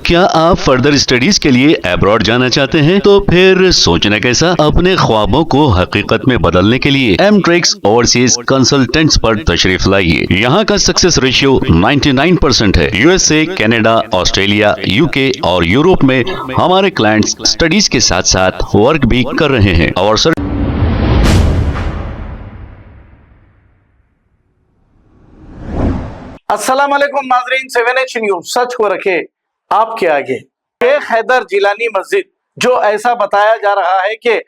کیا آپ further studies کے لیے ابراڈ جانا چاہتے ہیں؟ تو پھر سوچنا کیسا، اپنے خوابوں کو حقیقت میں بدلنے کے لیے ایم ٹریکس اوورسیز کنسلٹنٹس پر تشریف لائیے۔ یہاں کا سکسیس ریشیو 99% ہے۔ U S A, Canada, Australia, you کے اور یورپ میں ہمارے کلائنٹس اسٹڈیز کے ساتھ ساتھ ورک بھی کر رہے ہیں اور السلام علیکم ناظرین، 7H نیوز سچ کو رکھے آپ کے آگے۔ شیخ حیدر جیلانی مسجد جو ایسا بتایا جا رہا ہے کہ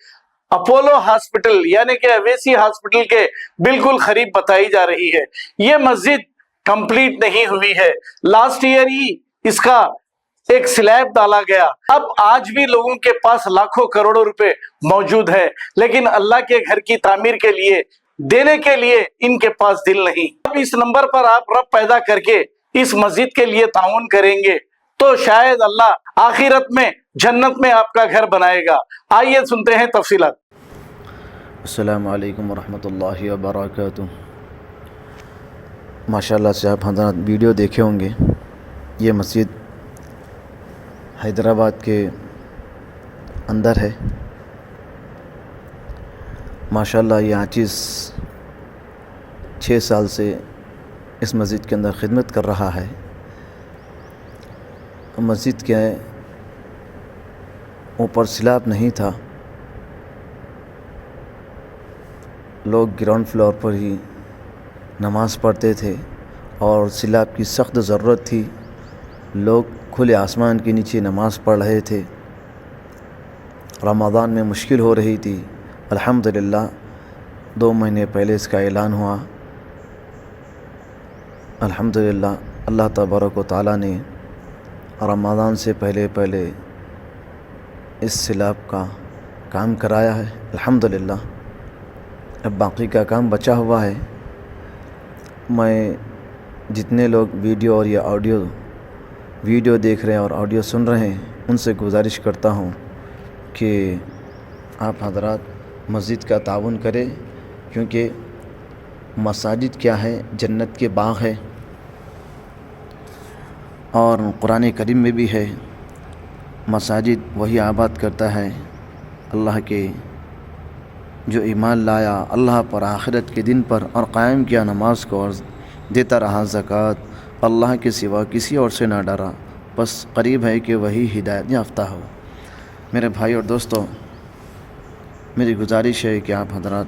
اپولو ہاسپٹل یعنی کہ اویسی ہاسپٹل کے بالکل قریب بتائی جا رہی ہے، یہ مسجد کمپلیٹ نہیں ہوئی ہے۔ لاسٹ ایئر ہی اس کا ایک سلیب ڈالا گیا۔ اب آج بھی لوگوں کے پاس لاکھوں کروڑوں روپے موجود ہے، لیکن اللہ کے گھر کی تعمیر کے لیے دینے کے لیے ان کے پاس دل نہیں۔ اب اس نمبر پر آپ رب پیدا کر کے اس مسجد کے لیے تعاون کریں گے تو شاید اللہ آخرت میں جنت میں آپ کا گھر بنائے گا۔ آئیے سنتے ہیں تفصیلات۔ السلام علیکم ورحمۃ اللہ وبرکاتہ۔ ماشاءاللہ سے آپ حضرات ویڈیو دیکھے ہوں گے، یہ مسجد حیدرآباد کے اندر ہے۔ ماشاءاللہ یہ عاجز 6 سال سے اس مسجد کے اندر خدمت کر رہا ہے۔ مسجد کے اوپر سلیب نہیں تھا، لوگ گراؤنڈ فلور پر ہی نماز پڑھتے تھے اور سلیب کی سخت ضرورت تھی۔ لوگ کھلے آسمان کے نیچے نماز پڑھ رہے تھے۔ رمضان میں مشکل ہو رہی تھی، الحمدللہ 2 مہینے پہلے اس کا اعلان ہوا۔ الحمدللہ اللہ تبارک و تعالیٰ نے رمضان سے پہلے اس سلیب کا کام کرایا ہے، الحمدللہ۔ اب باقی کا کام بچا ہوا ہے۔ میں جتنے لوگ ویڈیو اور یا ویڈیو دیکھ رہے ہیں اور آڈیو سن رہے ہیں، ان سے گزارش کرتا ہوں کہ آپ حضرات مسجد کا تعاون کریں، کیونکہ مساجد کیا ہے، جنت کے باغ ہے، اور قرآن کریم میں بھی ہے مساجد وہی آباد کرتا ہے اللہ کے جو ایمان لایا اللہ پر، آخرت کے دن پر، اور قائم کیا نماز کو اور دیتا رہا زکوٰۃ، اللہ کے سوا کسی اور سے نہ ڈرا، بس قریب ہے کہ وہی ہدایت یافتہ ہو۔ میرے بھائی اور دوستو، میری گزارش ہے کہ آپ حضرات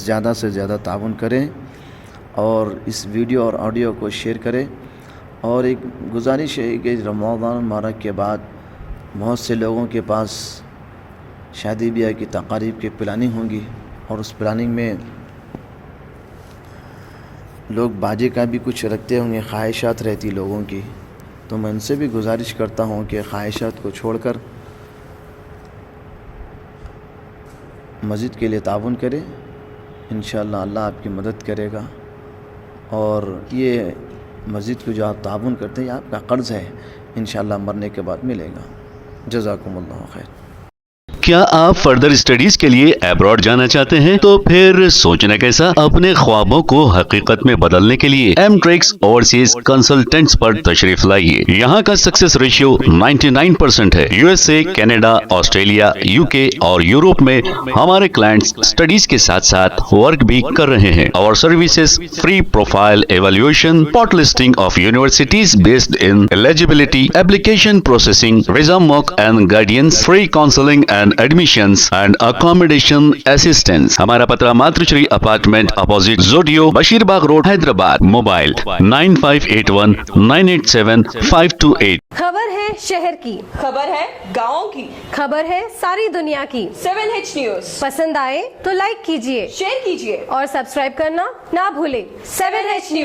زیادہ سے زیادہ تعاون کریں اور اس ویڈیو اور آڈیو کو شیئر کریں۔ اور ایک گزارش ہے کہ رمضان مبارک کے بعد بہت سے لوگوں کے پاس شادی بیاہ کی تقاریب کی پلاننگ ہوں گی، اور اس پلاننگ میں لوگ باجے کا بھی کچھ رکھتے ہوں گے، خواہشات رہتی لوگوں کی، تو میں ان سے بھی گزارش کرتا ہوں کہ خواہشات کو چھوڑ کر مسجد کے لیے تعاون کرے، انشاءاللہ اللہ آپ کی مدد کرے گا۔ اور یہ مسجد کو جو آپ تعاون کرتے ہیں، یہ آپ کا قرض ہے، انشاءاللہ مرنے کے بعد ملے گا۔ جزاکم اللہ خیر۔ کیا آپ فردر اسٹڈیز کے لیے ابراڈ جانا چاہتے ہیں؟ تو پھر سوچنا کیسا، اپنے خوابوں کو حقیقت میں بدلنے کے لیے ایم ٹریکس اوورسیز کنسلٹنٹس پر تشریف لائیے۔ یہاں کا سکسیس ریشیو 99% ہے۔ U S A, Canada, Australia, you کے اور یورپ میں ہمارے کلائنٹس اسٹڈیز کے ساتھ ساتھ ورک بھی کر رہے ہیں اور services free profile evaluation, port listing of universities based in eligibility, application processing, visa موک and guidance, free counselling and admissions and accommodation assistance. ہمارا پتہ ماتر شری اپارٹمنٹ اپوزٹ زوڈیو، بشیر باغ روڈ، حیدرآباد۔ موبائل 9581987528۔ خبر ہے شہر کی، خبر ہے گاؤں کی، خبر ہے ساری دنیا کی۔ 7H نیوز پسند آئے تو لائک کیجئے، شیئر کیجئے اور سبسکرائب کرنا نہ بھولیں۔ 7H news.